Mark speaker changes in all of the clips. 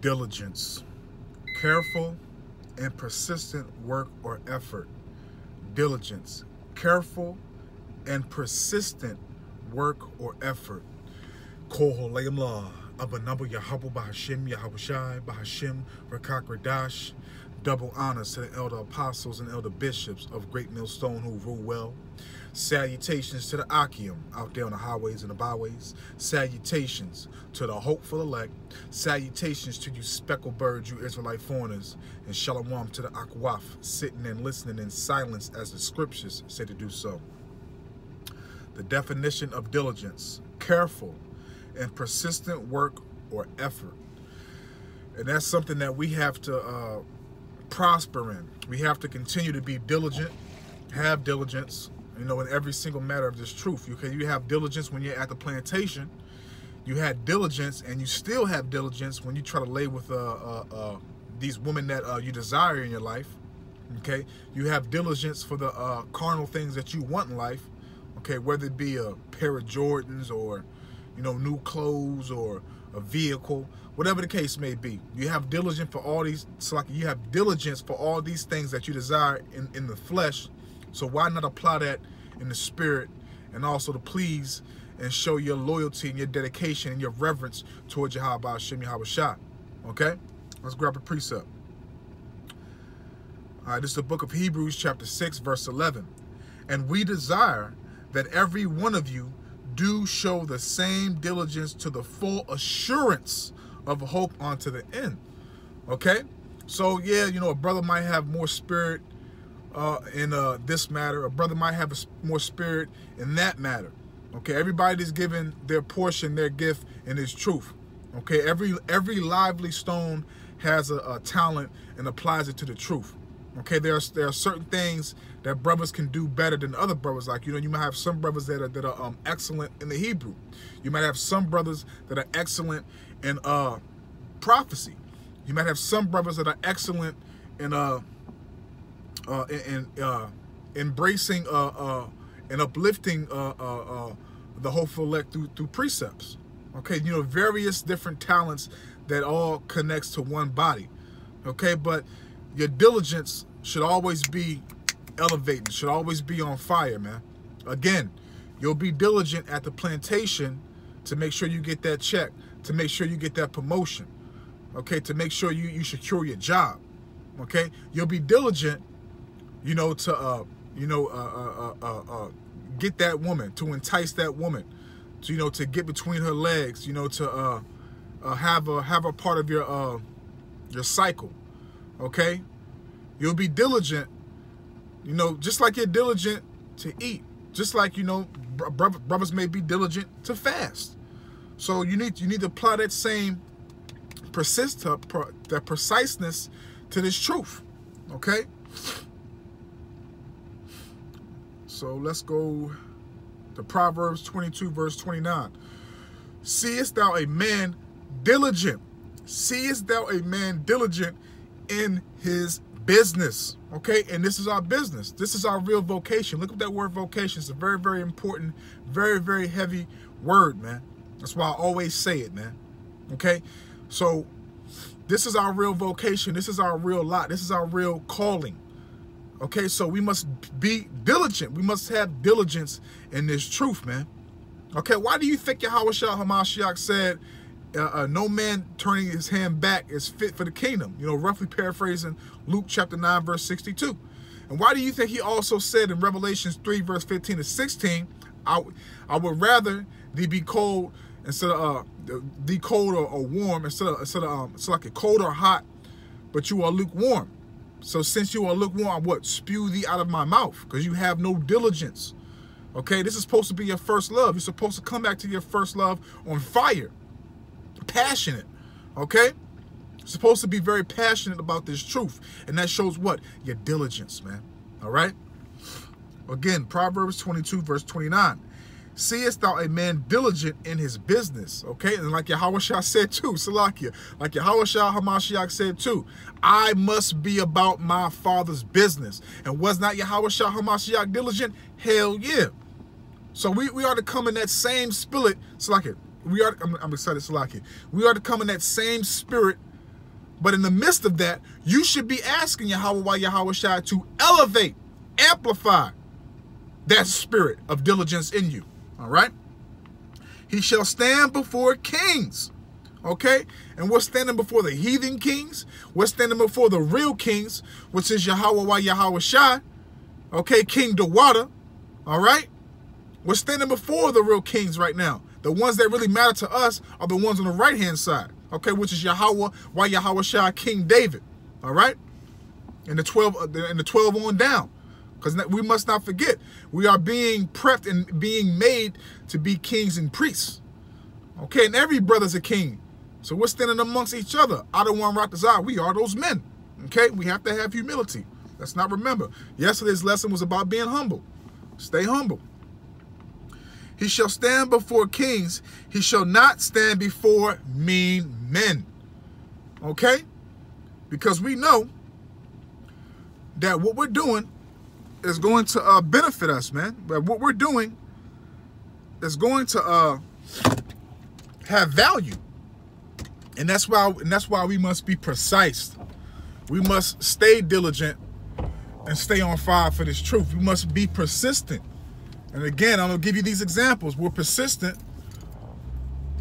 Speaker 1: Diligence. Careful and persistent work or effort. Diligence. Careful and persistent work or effort. Koho Layamla. Abanabu Yahabu Bahashim Yahabushai Bahashim Rakak Radash. Double honors to the elder apostles and elder bishops of Great Millstone who rule well. Salutations to the Akim out there on the highways and the byways. Salutations to the hopeful elect. Salutations to you speckled birds, you Israelite foreigners. And shalom to the Akwaf, sitting and listening in silence as the scriptures say to do so. The definition of diligence: careful and persistent work or effort. And that's something that we have to prosper in. We have to continue to be diligent, have diligence, you know, in every single matter of this truth. You have diligence when you're at the plantation. You had diligence, and you still have diligence when you try to lay with these women that you desire in your life. Okay, you have diligence for the carnal things that you want in life. Okay, whether it be a pair of Jordans or, you know, new clothes or a vehicle, whatever the case may be. You have diligence for all these. It's like you have diligence for all these things that you desire in the flesh. So why not apply that in the spirit, and also to please and show your loyalty and your dedication and your reverence towards Yahweh Hashem Yahweh Shah. Okay? Let's grab a precept. All right, this is the book of Hebrews chapter 6, verse 11. And we desire that every one of you do show the same diligence to the full assurance of hope unto the end. Okay? So, yeah, you know, a brother might have more spirit in this matter. A brother might have more spirit in that matter. Okay, everybody's given their portion, their gift, and his truth. Okay, every lively stone has a talent and applies it to the truth. Okay, there are certain things that brothers can do better than other brothers. Like, you know, you might have some brothers that are excellent in the Hebrew. You might have some brothers that are excellent in prophecy. You might have some brothers that are excellent in embracing and uplifting the hopeful elect through precepts. Okay, you know, various different talents that all connects to one body. Okay, but your diligence should always be elevating, should always be on fire, man. Again, you'll be diligent at the plantation to make sure you get that check, to make sure you get that promotion, okay, to make sure you secure your job. Okay, you'll be diligent, you know, to get that woman, to entice that woman, to, you know, to get between her legs, you know, to have a part of your cycle. Okay, you'll be diligent, you know, just like you're diligent to eat, just like, you know, brothers may be diligent to fast. So you need to apply that same that preciseness to this truth. Okay. So let's go to Proverbs 22, verse 29. Seest thou a man diligent? Seest thou a man diligent in his business? Okay, and this is our business. This is our real vocation. Look at that word vocation. It's a very, very important, very, very heavy word, man. That's why I always say it, man. Okay, so this is our real vocation. This is our real lot. This is our real calling. Okay, so we must be diligent. We must have diligence in this truth, man. Okay, why do you think Yahweh Shah Hamashiach said, no man turning his hand back is fit for the kingdom? You know, roughly paraphrasing Luke chapter 9, verse 62. And why do you think he also said in Revelations 3, verse 15 to 16, I would rather thee be cold instead of thee cold or warm, instead of it's like a cold or hot, but you are lukewarm. So since you are lukewarm, what? Spew thee out of my mouth, because you have no diligence. Okay, this is supposed to be your first love. You're supposed to come back to your first love on fire, passionate. Okay, you're supposed to be very passionate about this truth, and that shows what? Your diligence, man. All right. Again, Proverbs 22, verse 29. Seest thou a man diligent in his business? Okay, and like Yahweh Shah said too, Salakia, like Yahweh Shah Hamashiach said too, I must be about my father's business. And was not Yahweh Shah Hamashiach diligent? Hell yeah. So we are to come in that same spirit, Salakia. I'm excited, Salakia. We are to come in that same spirit But in the midst of that, you should be asking Yahweh Yahawashi to elevate, amplify that spirit of diligence in you. All right? He shall stand before kings. Okay? And we're standing before the heathen kings. We're standing before the real kings, which is Yahweh Yahawashi. Okay? King Dawada. All right? We're standing before the real kings right now. The ones that really matter to us are the ones on the right-hand side. Okay? Which is Yahweh Yahawashi, King David. All right? And the 12 on down. Because we must not forget, we are being prepped and being made to be kings and priests. Okay, and every brother's a king. So we're standing amongst each other. Adawan Ratazah, we are those men. Okay, we have to have humility. Let's not remember. Yesterday's lesson was about being humble. Stay humble. He shall stand before kings. He shall not stand before mean men. Okay? Because we know that what we're doing is going to benefit us, man. But what we're doing is going to have value, and that's why we must be precise. We must stay diligent and stay on fire for this truth. We must be persistent. And again, I'm gonna give you these examples. We're persistent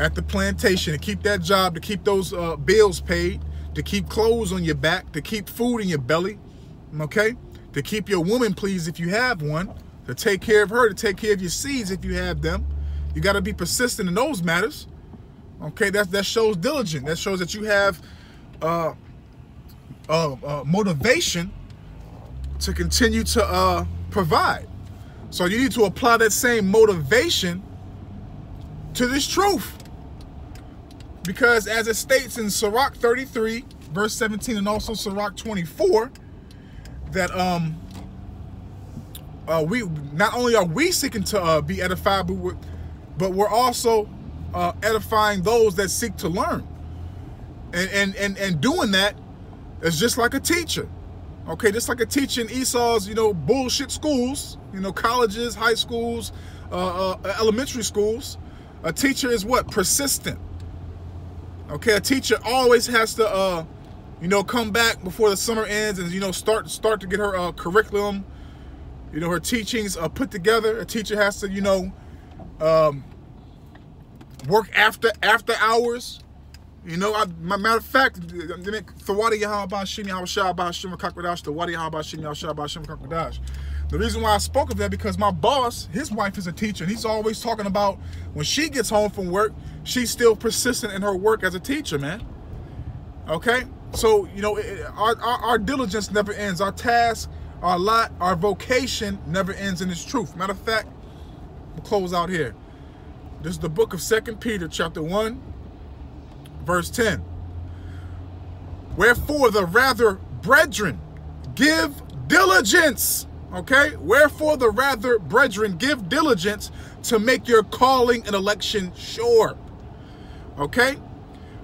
Speaker 1: at the plantation to keep that job, to keep those bills paid, to keep clothes on your back, to keep food in your belly. Okay. To keep your woman pleased if you have one, to take care of her, to take care of your seeds if you have them. You got to be persistent in those matters. Okay, that shows diligence. That shows that you have motivation to continue to provide. So you need to apply that same motivation to this truth. Because as it states in Sirach 33, verse 17, and also Sirach 24, that we not only are we seeking to be edified, but we're also edifying those that seek to learn, and doing that is just like a teacher. Okay, just like a teacher in Esau's bullshit schools, colleges, high schools, elementary schools. A teacher is what? Persistent. Okay, a teacher always has to come back before the summer ends and, start to get her curriculum, her teachings put together. A teacher has to, work after hours. Matter of fact, the reason why I spoke of that, because my boss, his wife is a teacher, and he's always talking about when she gets home from work, she's still persistent in her work as a teacher, man. Okay? So, our diligence never ends. Our task, our lot, our vocation never ends in this truth. Matter of fact, we'll close out here. This is the book of 2 Peter, chapter 1, verse 10. Wherefore the rather, brethren, give diligence. Okay? Wherefore the rather, brethren, give diligence to make your calling and election sure. Okay?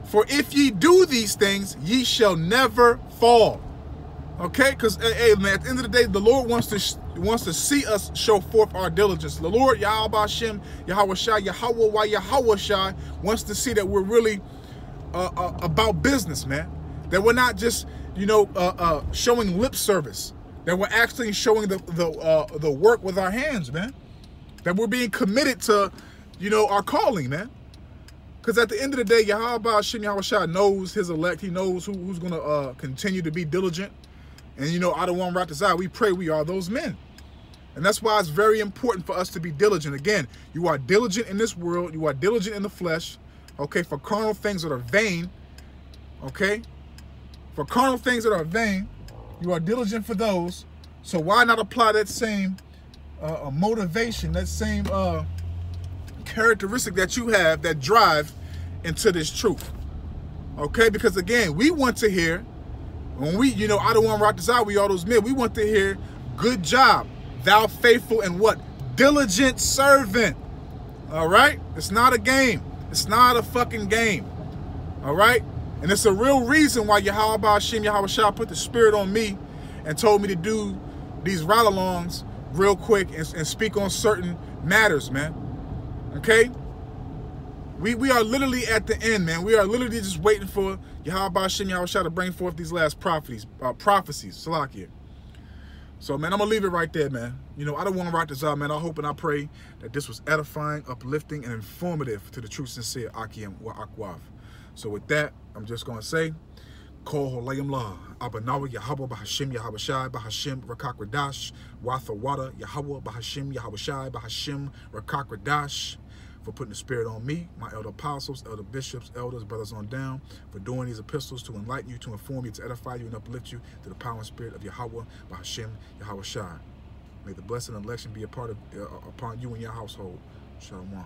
Speaker 1: For if ye do these things, ye shall never fall. Okay? Because, hey, man, at the end of the day, the Lord wants to see us show forth our diligence. The Lord, Yahweh Hashem, Yahawashi, Yahweh Yahawashi, wants to see that we're really about business, man. That we're not just, showing lip service. That we're actually showing the work with our hands, man. That we're being committed to, our calling, man. Because at the end of the day, Yahweh Hashem Yahawashi knows his elect. He knows who's going to continue to be diligent. And, Adawan Ratazah, we pray we are those men. And that's why it's very important for us to be diligent. Again, you are diligent in this world. You are diligent in the flesh. Okay, for carnal things that are vain. Okay? For carnal things that are vain, you are diligent for those. So why not apply that same motivation, that same characteristic that you have, that drive into this truth? Okay, because again, we want to hear, when we, Adawan Ratazah, we all those men, we want to hear, good job, thou faithful and what? Diligent servant. All right? It's not a game. It's not a fucking game. All right? And it's a real reason why Yahweh Hashem Yahawashi put the spirit on me and told me to do these ride-alongs real quick and speak on certain matters, man. Okay? We are literally at the end, man. We are literally just waiting for Yahweh Hashem Yahushua to bring forth these last prophecies, Salakia. So, man, I'm going to leave it right there, man. You know, I don't want to write this out, man. I hope and I pray that this was edifying, uplifting, and informative to the true, sincere Akim wa Akwaf. So, with that, I'm just going to say, Kol Holayim La, Abanawa Yahweh Bahashim Yahweh Shai Bahashim Rakak Radash, Watha Wada Yahweh Bahashim Yahweh Shai Bahashim Rakak Radash, for putting the spirit on me, my elder apostles, elder bishops, elders, brothers on down, for doing these epistles to enlighten you, to inform you, to edify you, and uplift you to the power and spirit of Yahweh, Bahashim, Yahweh Shai. May the blessing and election be a part of upon you and your household. Shalom.